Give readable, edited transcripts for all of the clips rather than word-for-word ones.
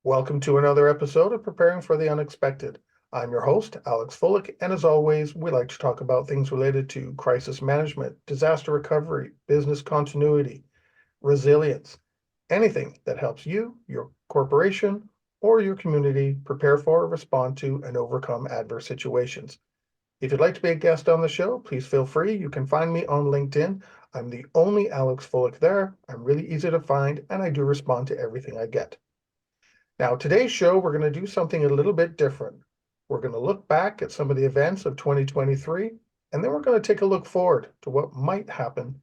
Welcome to another episode of Preparing for the Unexpected. I'm your host, Alex Fullick, and as always, we like to talk about things related to crisis management, disaster recovery, business continuity, resilience, anything that helps you, your corporation, or your community prepare for, respond to, and overcome adverse situations. If you'd like to be a guest on the show, please feel free. You can find me on LinkedIn. I'm the only Alex Fullick there. I'm really easy to find, and I do respond to everything I get. Now, today's show, we're going to do something a little bit different. We're going to look back at some of the events of 2023, and then we're going to take a look forward to what might happen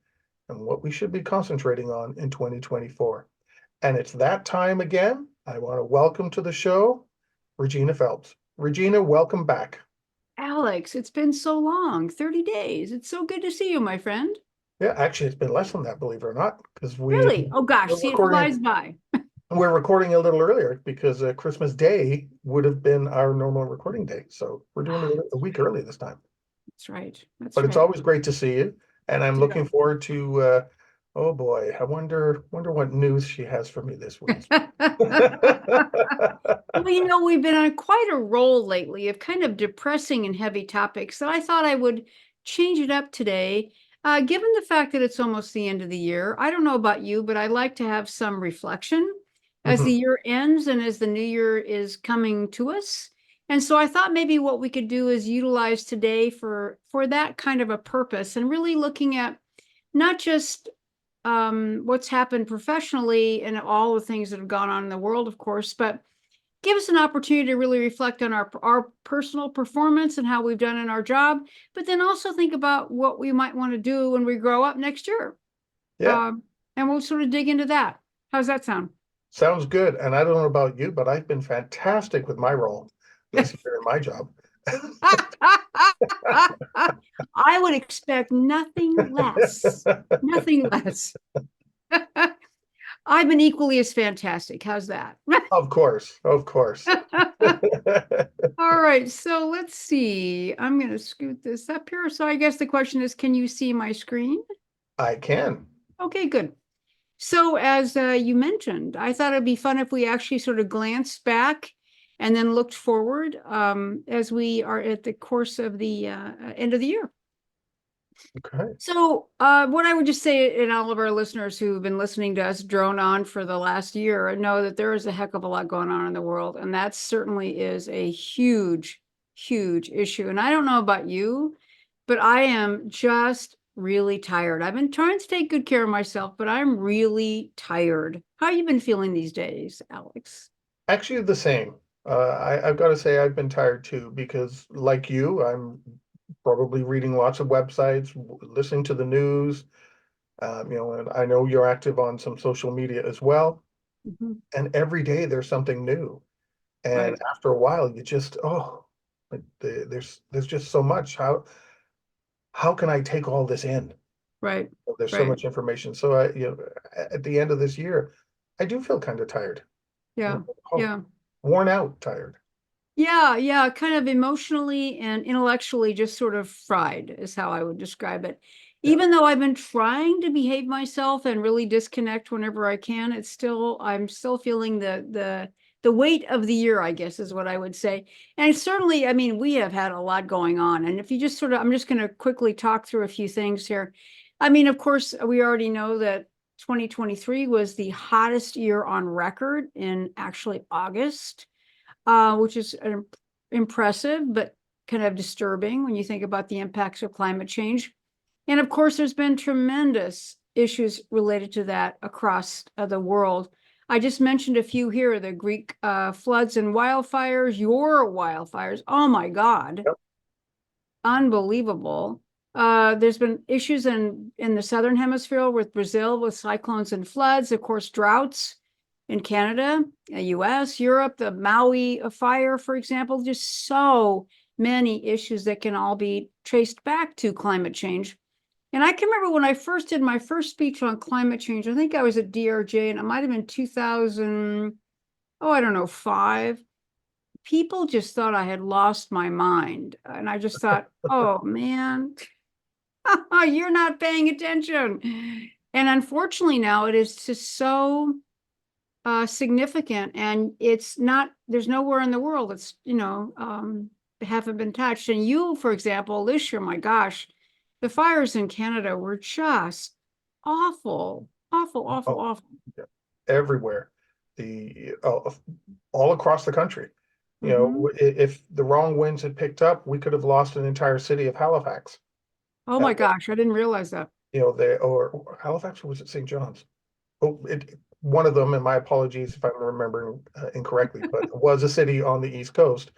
and what we should be concentrating on in 2024. And it's that time again. I want to welcome to the show, Regina Phelps. Regina, welcome back. Alex, it's been so long, 30 days. It's so good to see you, my friend. Yeah, actually, it's been less than that, believe it or not, because Really? Oh gosh, we're see, it recording flies by. we're recording a little earlier because Christmas Day would have been our normal recording day. So we're doing it a week early this time. That's right. That's But it's right. always great to see you. And I'm Yeah. looking forward to, oh boy, I wonder what news she has for me this week. Well, we've been on quite a roll lately of kind of depressing and heavy topics that I thought I would change it up today. Given the fact that it's almost the end of the year, I don't know about you, but I like to have some reflection as the year ends and as the new year is coming to us. And so I thought maybe what we could do is utilize today for that kind of a purpose and really looking at not just what's happened professionally and all the things that have gone on in the world, of course, but give us an opportunity to really reflect on our personal performance and how we've done in our job, but then also think about what we might want to do when we grow up next year. Yeah, And we'll sort of dig into that. How's that sound? sounds good. And I don't know about you, but I've been fantastic with my role this year in my job. I would expect nothing less. Nothing less. I've been equally as fantastic. How's that? Of course, of course. All right, so let's see. I'm going to scoot this up here. So I guess the question is, can you see my screen? I can. Okay, good. So as you mentioned, I thought it'd be fun if we actually sort of glanced back and then looked forward as we are at the course of the end of the year. Okay. So what I would just say, and all of our listeners who've been listening to us drone on for the last year know that there is a heck of a lot going on in the world. And that certainly is a huge, huge issue. And I don't know about you, but I am just really tired. I've been trying to take good care of myself, but I'm really tired. How have you been feeling these days, Alex? Actually, the same. I've got to say I've been tired too because, like you, I'm probably reading lots of websites, listening to the news. And I know you're active on some social media as well. Mhm. And every day there's something new. And Right, after a while, you just, there's just so much. How can I take all this in? right, There's so right. much information. So at the end of this year, I do feel kind of tired. Yeah, Oh, yeah. worn out, tired. Yeah, kind of emotionally and intellectually just sort of fried is how I would describe it. Yeah. Even though I've been trying to behave myself and really disconnect whenever I can, I'm still feeling the weight of the year, I guess is what I would say. And certainly, I mean, we have had a lot going on. And if you just I'm just going to quickly talk through a few things here. I mean, of course, we already know that 2023 was the hottest year on record in actually August, which is impressive, but kind of disturbing when you think about the impacts of climate change. And of course, there's been tremendous issues related to that across the world. I just mentioned a few here, the Greek floods and wildfires, your wildfires. Oh my God, Yep. unbelievable. There's been issues in the southern hemisphere with Brazil with cyclones and floods, of course, droughts in Canada, the US, Europe, the Maui fire, for example, just so many issues that can all be traced back to climate change. And I can remember when I first did my first speech on climate change, I think I was at DRJ and it might have been 2000, oh, I don't know, 5. People just thought I had lost my mind. And I just thought, oh man, you're not paying attention. And unfortunately now it is just so significant, and it's not, there's nowhere in the world it's, haven't been touched. And you, for example, this year, my gosh, the fires in Canada were just awful, awful, awful, Oh, awful. yeah, everywhere, all across the country. Hmm. If the wrong winds had picked up, we could have lost an entire city of Halifax. Oh At my gosh, I didn't realize that. or Halifax, or was it St. John's? Oh, one of them, and my apologies if I'm remembering incorrectly, but it was a city on the East Coast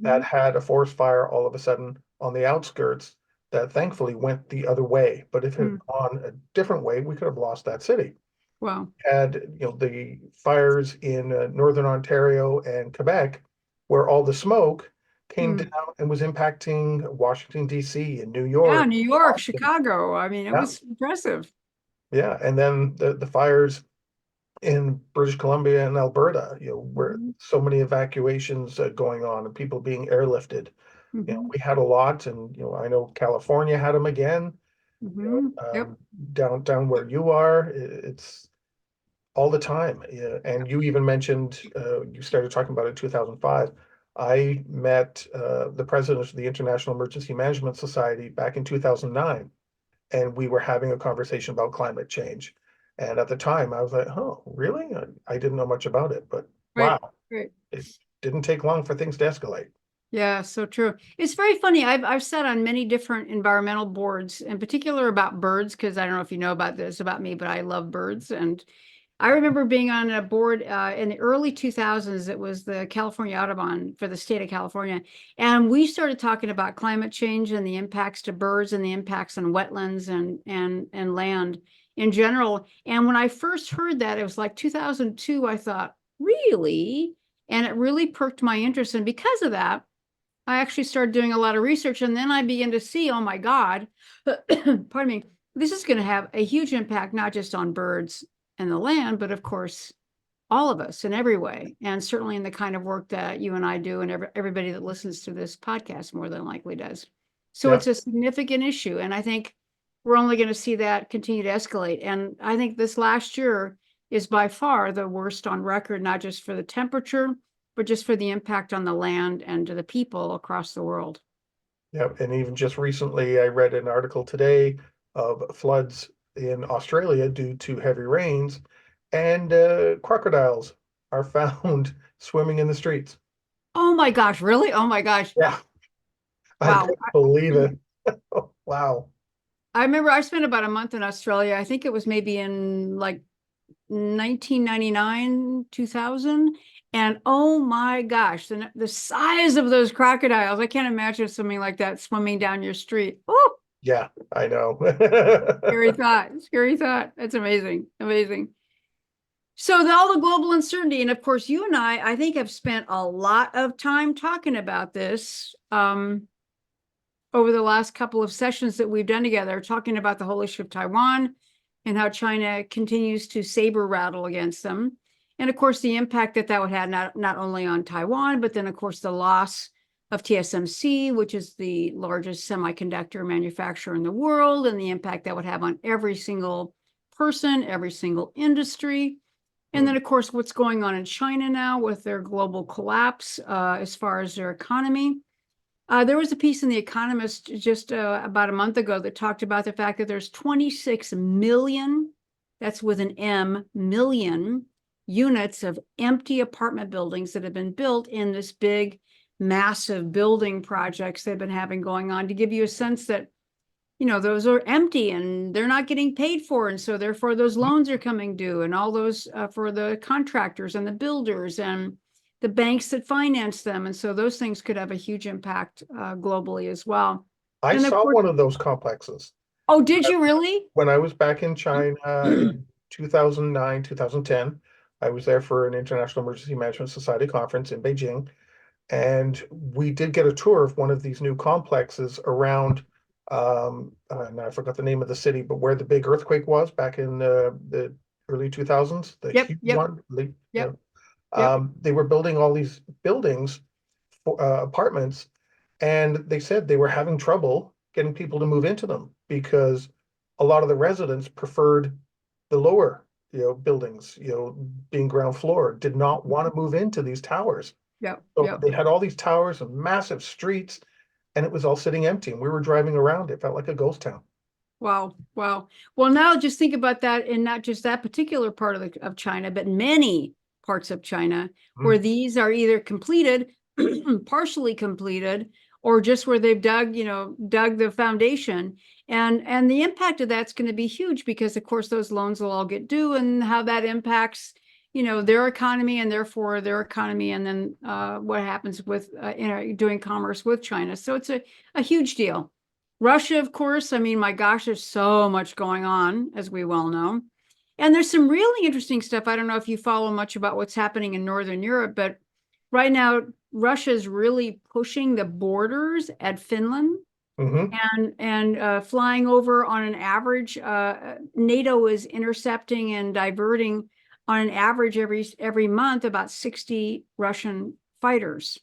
that Hmm. had a forest fire all of a sudden on the outskirts that thankfully went the other way. But if it had gone a different way, we could have lost that city. Wow. Had, the fires in northern Ontario and Quebec, where all the smoke came Hmm. down and was impacting Washington, D.C. and New Yeah, York, New York, Boston. Chicago. I mean, it Yeah, was impressive. yeah. And then the fires in British Columbia and Alberta, where Hmm. so many evacuations going on and people being airlifted. Hmm. We had a lot, and I know California had them again. Hmm. Yep. Down where you are, it's all the time. Yeah. And you even mentioned you started talking about it in 2005. I met the president of the International Emergency Management Society back in 2009, and we were having a conversation about climate change. And at the time, I was like, "Oh, really? I didn't know much about it, but Right. wow, Right. it didn't take long for things to escalate." Yeah, so true. It's very funny. I've sat on many different environmental boards, in particular about birds, because I don't know if you know about this about me, but I love birds. And I remember being on a board in the early 2000s. It was the California Audubon for the state of California. And we started talking about climate change and the impacts to birds and the impacts on wetlands and land in general. And when I first heard that, it was like 2002, I thought, really? And it really perked my interest. And because of that, I actually started doing a lot of research, and then I began to see, oh my God, pardon me, this is going to have a huge impact, not just on birds and the land, but of course, all of us in every way. And certainly in the kind of work that you and I do, and everybody that listens to this podcast more than likely does. So Yeah, it's a significant issue. And I think we're only going to see that continue to escalate. And I think this last year is by far the worst on record, not just for the temperature, but just for the impact on the land and to the people across the world. yeah. And even just recently, I read an article today of floods in Australia due to heavy rains, and crocodiles are found swimming in the streets. Oh my gosh, really? Oh my gosh. Yeah, I Wow. couldn't believe it. Wow. I remember I spent about a month in Australia. I think it was maybe in like 1999, 2000. And oh my gosh, the size of those crocodiles. I can't imagine something like that swimming down your street. Oh, Yeah, I know. scary thought. Scary thought. That's amazing. Amazing. So all the global uncertainty, and of course, you and I think have spent a lot of time talking about this over the last couple of sessions that we've done together, talking about the whole issue of Taiwan and how China continues to saber rattle against them. And of course, the impact that would have not only on Taiwan, but then of course the loss of TSMC, which is the largest semiconductor manufacturer in the world, and the impact that would have on every single person, every single industry. And then, of course, what's going on in China now with their global collapse as far as their economy. There was a piece in The Economist just about a month ago that talked about the fact that there's 26 million, that's with an M, million units of empty apartment buildings that have been built in this big, massive building projects they've been having going on, to give you a sense that, those are empty and they're not getting paid for. And so therefore those loans are coming due, and all those for the contractors and the builders and the banks that finance them. And so those things could have a huge impact globally as well. I And of saw course, one of those complexes oh, did you really? when I was back in China in 2009, 2010. I was there for an International Emergency Management Society conference in Beijing, and we did get a tour of one of these new complexes around, and I forgot the name of the city, but where the big earthquake was back in the early 2000s, the Yep, huge yep, one. yep, yep. They were building all these buildings, for, apartments, and they said they were having trouble getting people to move into them because a lot of the residents preferred the lower buildings, being ground floor, did not want to move into these towers. Yeah, So yeah. they had all these towers and massive streets, and it was all sitting empty. And we were driving around. It felt like a ghost town. Wow, wow. Well, now just think about that in not just that particular part of China, but many parts of China where these are either completed, partially completed, or just where they've dug the foundation. And the impact of that's going to be huge because, of course, those loans will all get due, and how that impacts, their economy, and therefore their economy, and then what happens with doing commerce with China. So it's a huge deal. Russia, of course, I mean, my gosh, there's so much going on, as we well know. And there's some really interesting stuff. I don't know if you follow much about what's happening in Northern Europe, but right now, Russia is really pushing the borders at Finland and flying over on an average. NATO is intercepting and diverting on an average every month about 60 Russian fighters.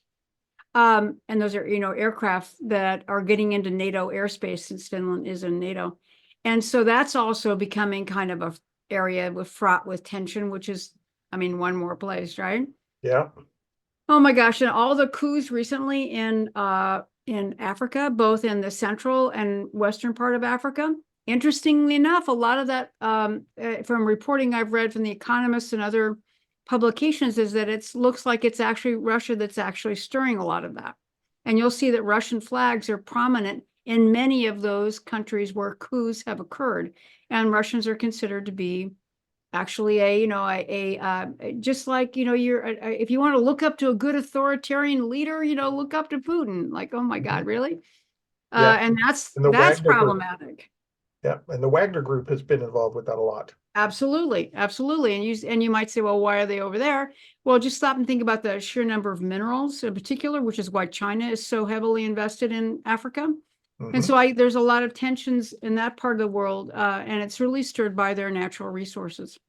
And those are, aircraft that are getting into NATO airspace, since Finland is in NATO. And so that's also becoming kind of a area fraught with tension, which is, I mean, one more place, right? Yeah. Oh my gosh. And all the coups recently in Africa, both in the central and western part of Africa. Interestingly enough, a lot of that from reporting I've read from The Economist and other publications is that it looks like it's actually Russia that's actually stirring a lot of that. And you'll see that Russian flags are prominent in many of those countries where coups have occurred. And Russians are considered to be actually just like, if you want to look up to a good authoritarian leader, look up to Putin. Like, oh my God, really? Yeah. And that's Wagner problematic. Group. Yeah. And the Wagner Group has been involved with that a lot. Absolutely. Absolutely. And you might say, well, why are they over there? Well, just stop and think about the sheer number of minerals in particular, which is why China is so heavily invested in Africa. And so there's a lot of tensions in that part of the world, and it's really stirred by their natural resources.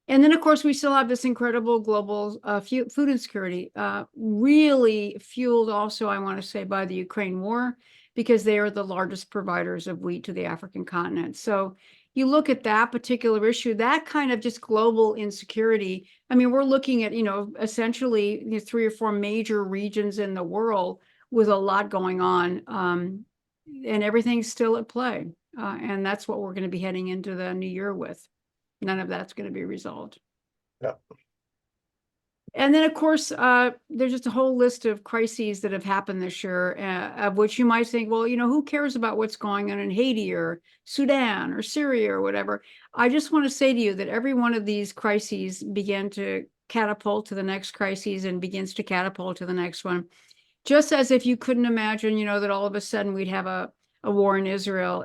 And then, of course, we still have this incredible global food insecurity, really fueled also, I want to say, by the Ukraine war, because they are the largest providers of wheat to the African continent. So you look at that particular issue, that kind of just global insecurity. I mean, we're looking at, essentially 3 or 4 major regions in the world with a lot going on, and everything's still at play. And that's what we're going to be heading into the new year with. None of that's going to be resolved. Yeah. And then, of course, there's just a whole list of crises that have happened this year, of which you might think, well, who cares about what's going on in Haiti or Sudan or Syria or whatever? I just want to say to you that every one of these crises began to catapult to the next crisis and begins to catapult to the next one. Just as if you couldn't imagine, that all of a sudden we'd have a war in Israel.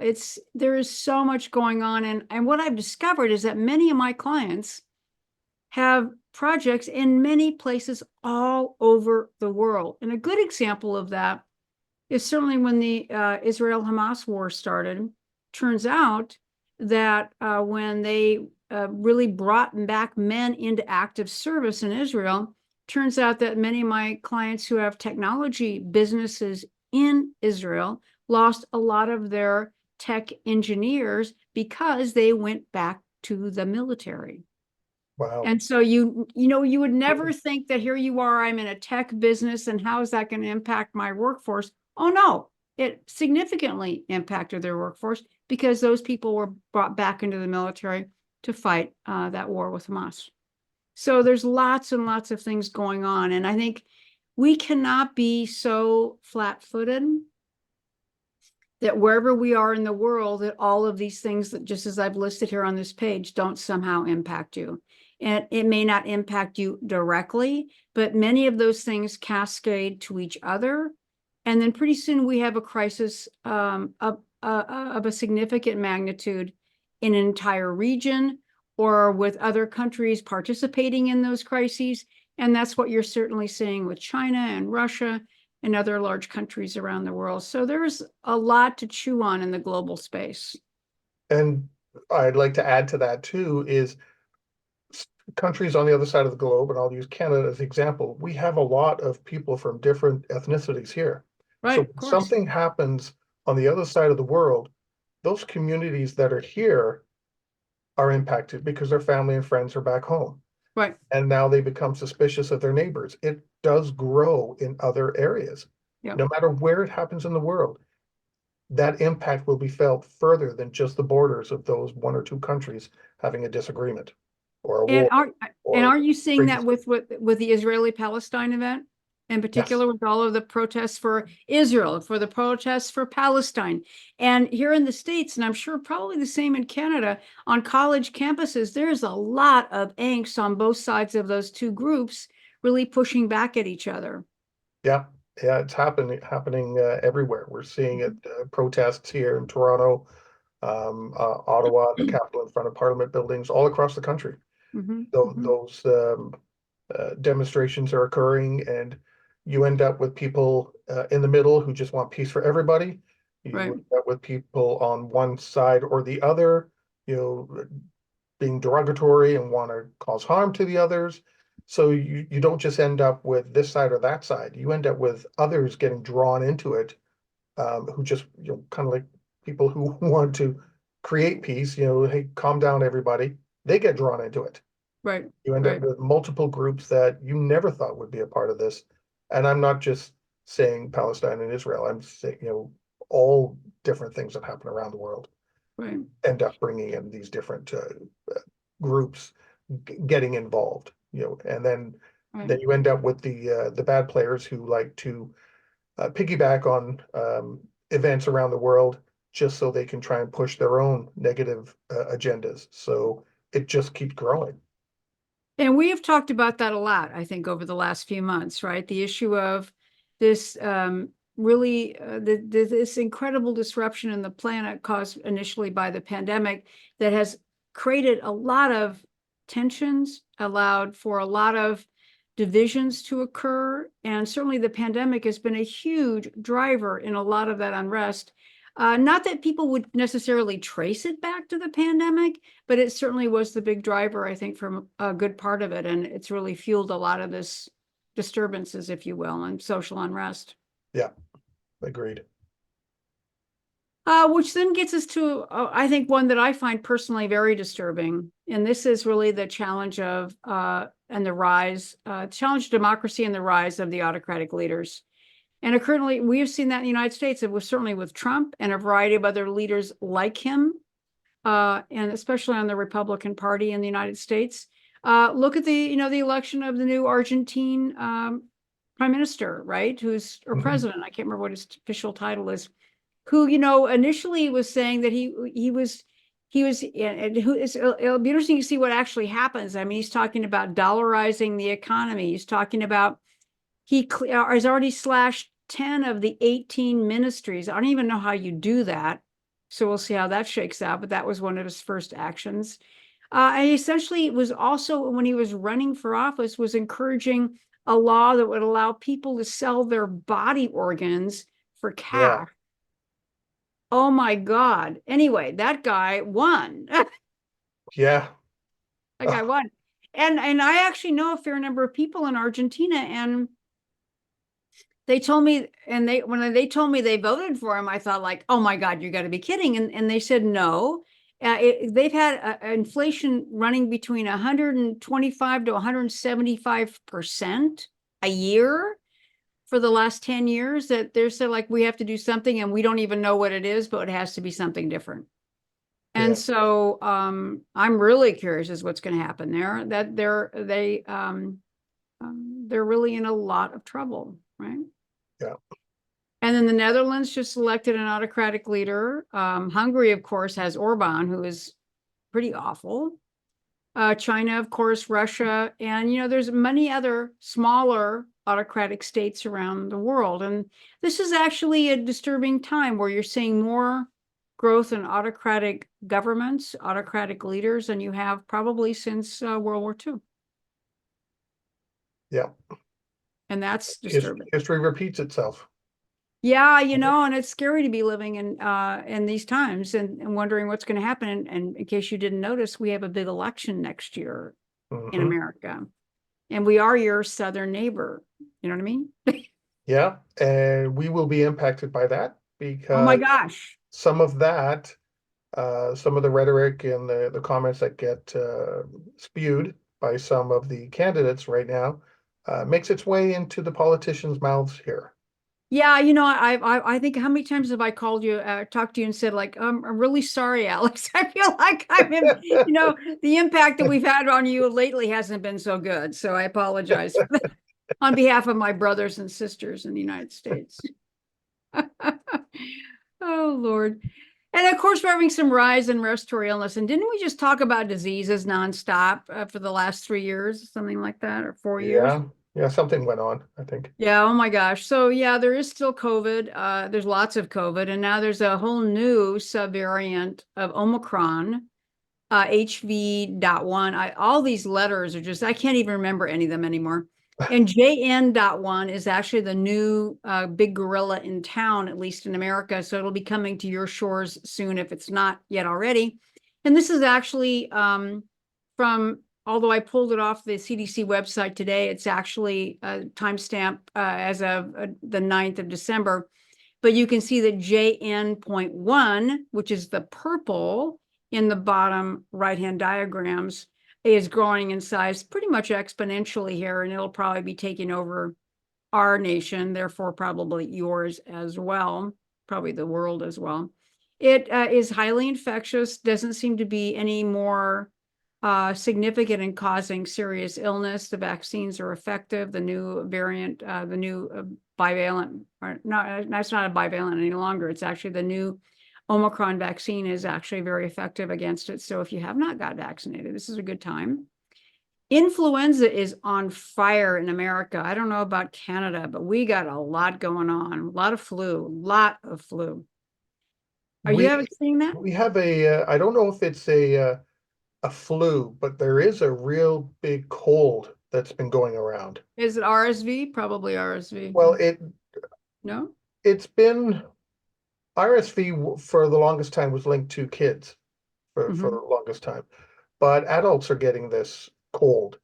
There is so much going on. And what I've discovered is that many of my clients have projects in many places all over the world. And a good example of that is certainly when the Israel-Hamas war started. Turns out that when they really brought back men into active service in Israel, turns out that many of my clients who have technology businesses in Israel lost a lot of their tech engineers because they went back to the military. Wow. And so you would never think that here you are, I'm in a tech business, and how is that going to impact my workforce? Oh no, it significantly impacted their workforce because those people were brought back into the military to fight that war with Hamas. So there's lots and lots of things going on. And I think we cannot be so flat-footed that wherever we are in the world, that all of these things that, just as I've listed here on this page, don't somehow impact you. And it may not impact you directly, but many of those things cascade to each other. And then pretty soon we have a crisis of a significant magnitude in an entire region, or with other countries participating in those crises. And that's what you're certainly seeing with China and Russia and other large countries around the world. So there's a lot to chew on in the global space. And I'd like to add to that too, is countries on the other side of the globe, and I'll use Canada as an example, we have a lot of people from different ethnicities here. Right, so of course. Something happens on the other side of the world, those communities that are here are impacted because their family and friends are back home. Right. And now they become suspicious of their neighbors. It does grow in other areas. Yep. No matter where it happens in the world, that impact will be felt further than just the borders of those one or two countries having a disagreement or a And war are and or are you seeing that crazy. with the Israeli-Palestine event, in Yes. particular with all of the protests for Israel, for the protests for Palestine, and here in the States, and I'm sure probably the same in Canada, on college campuses, there's a lot of angst on both sides of those two groups, really pushing back at each other. Yeah. Yeah, it's happening everywhere. We're seeing it protests here in Toronto, Ottawa, the Capitol in front of Parliament buildings all across the country. Mhm, mhm. Those demonstrations are occurring, and you end up with people in the middle who just want peace for everybody. You Right, end up with people on one side or the other, you know, being derogatory and want to cause harm to the others. So you don't just end up with this side or that side. You end up with others getting drawn into it, who just, kind of like people who want to create peace, hey, calm down, everybody. They get drawn into it. right, You end up right, with multiple groups that you never thought would be a part of this. And I'm not just saying Palestine and Israel. I'm saying, all different things that happen around the world right, end up bringing in these different groups getting involved, and right. then you end up with the bad players who like to piggyback on events around the world just so they can try and push their own negative agendas. So it just keeps growing. And we have talked about that a lot, I think, over the last few months, right? The issue of this really this incredible disruption in the planet caused initially by the pandemic that has created a lot of tensions, allowed for a lot of divisions to occur. And certainly the pandemic has been a huge driver in a lot of that unrest. Not that people would necessarily trace it back to the pandemic, but it certainly was the big driver, I think, from a good part of it. And it's really fueled a lot of this disturbances, if you will, and social unrest. Yeah, agreed. Which then gets us to, I think, one that I find personally very disturbing. And this is really the challenge of, and the rise, challenge of democracy and the rise of the autocratic leaders. And currently, we have seen that in the United States. It was certainly with Trump and a variety of other leaders like him, and especially on the Republican Party in the United States. Look at the election of the new Argentine prime minister, right? Who's or Mhm. president? I can't remember what his official title is. Who initially was saying that he was, and who is, it'll be interesting to see what actually happens. I mean, he's talking about dollarizing the economy. He's talking about he has already slashed 10 of the 18 ministries. I don't even know how you do that. So we'll see how that shakes out. But that was one of his first actions. And essentially, it was also when he was running for office, was encouraging a law that would allow people to sell their body organs for Yeah, cash. Oh my God. Anyway, that guy won. That yeah. guy Oh, won. And I actually know a fair number of people in Argentina, and they told me, and when they told me they voted for him, I thought like, oh my God, you got to be kidding. And they said no. They've had inflation running between 125 to 175% a year for the last 10 years, that they're said like we have to do something and we don't even know what it is, but it has to be something different. And yeah, so I'm really curious as what's going to happen there, that they're really in a lot of trouble, right? yeah, And then the Netherlands just elected an autocratic leader. Hungary, of course, has Orban, who is pretty awful. China, of course, Russia, and there's many other smaller autocratic states around the world. And this is actually a disturbing time where you're seeing more growth in autocratic governments, autocratic leaders, than you have probably since World War II. yeah. And that's disturbing. History repeats itself. Yeah, and it's scary to be living in these times, and wondering what's going to happen. And in case you didn't notice, we have a big election next year in Hmm. America, and we are your southern neighbor. You know what I mean? Yeah, and we will be impacted by that Oh my because gosh. some of that some of the rhetoric and the comments that get spewed by some of the candidates right now makes its way into the politicians' mouths here. Yeah, I think how many times have I called you, talked to you and said like, I'm really sorry, Alex. I feel like I'm in, the impact that we've had on you lately hasn't been so good. So I apologize for that on behalf of my brothers and sisters in the United States. Oh, Lord. And of course, we're having some rise in respiratory illness. And didn't we just talk about diseases nonstop for the last 3 years, something like that, or 4 years? Yeah, something went on, I think. Yeah, oh my gosh. So yeah, there is still COVID. There's lots of COVID, and now there's a whole new subvariant of Omicron, HV.1. All these letters are just, I can't even remember any of them anymore. And JN.1 is actually the new big gorilla in town, at least in America. So it'll be coming to your shores soon if it's not yet already. And this is actually from, although I pulled it off the CDC website today, it's actually a timestamp as of the 9th of December. But you can see that JN.1, which is the purple in the bottom right-hand diagrams, is growing in size pretty much exponentially here, and it'll probably be taking over our nation, therefore probably yours as well, probably the world as well. It is highly infectious, doesn't seem to be any more significant in causing serious illness. The vaccines are effective. The new variant, the new bivalent, or not, it's not a bivalent any longer. It's actually the new Omicron vaccine is actually very effective against it. So if you have not got vaccinated, this is a good time. Influenza is on fire in America. I don't know about Canada, but we got a lot going on. A lot of flu. Are you seeing that? We have I don't know if it's a flu, but there is a real big cold that's been going around. Is it RSV? Probably RSV. Well, No? it's been RSV for the longest time was linked to kids for the longest time, but adults are getting this cold,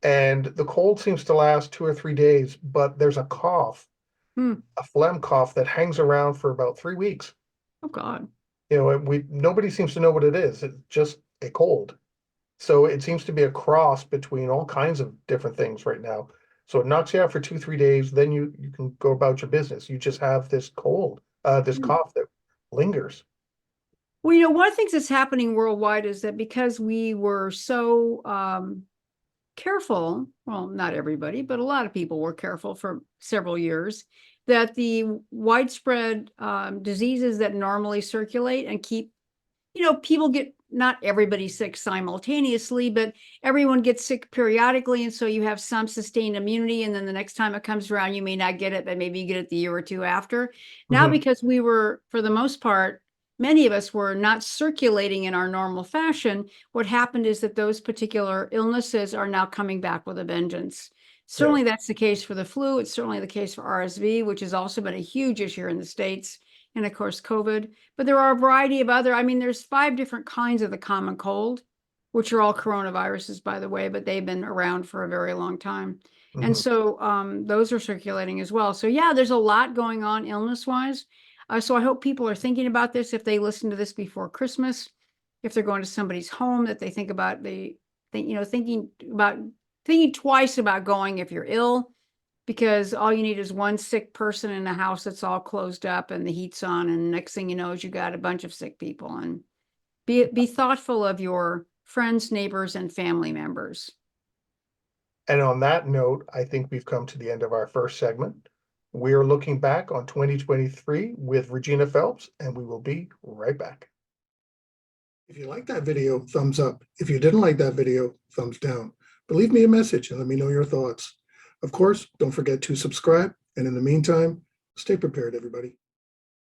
and the cold seems to last 2 or 3 days, but there's a cough, a phlegm cough that hangs around for about 3 weeks. Oh God. Nobody seems to know what it is. It's just a cold. So it seems to be a cross between all kinds of different things right now. So it knocks you out for 2, 3 days, then you can go about your business. You just have this cold, this cough that lingers. Well, one of the things that's happening worldwide is that because we were so careful, well, not everybody, but a lot of people were careful for several years, that the widespread diseases that normally circulate and keep, people get, not everybody sick simultaneously, but everyone gets sick periodically. And so you have some sustained immunity. And then the next time it comes around, you may not get it, but maybe you get it the year or two after. Now, because we were, for the most part, many of us were not circulating in our normal fashion, what happened is that those particular illnesses are now coming back with a vengeance. Certainly that's the case for the flu. It's certainly the case for RSV, which has also been a huge issue in the States. And of course, COVID. But there are a variety of other, there's 5 different kinds of the common cold, which are all coronaviruses, by the way, but they've been around for a very long time. And so those are circulating as well. So yeah, there's a lot going on illness-wise. So I hope people are thinking about this if they listen to this before Christmas, if they're going to somebody's home, that they think about, thinking twice about going if you're ill, because all you need is one sick person in a house that's all closed up and the heat's on, and next thing you know is you got a bunch of sick people. And be thoughtful of your friends, neighbors, and family members. And on that note, I think we've come to the end of our first segment. We're looking back on 2023 with Regina Phelps, and we will be right back. If you liked that video, thumbs up. If you didn't like that video, thumbs down. But leave me a message and let me know your thoughts. Of course, don't forget to subscribe. And in the meantime, stay prepared, everybody.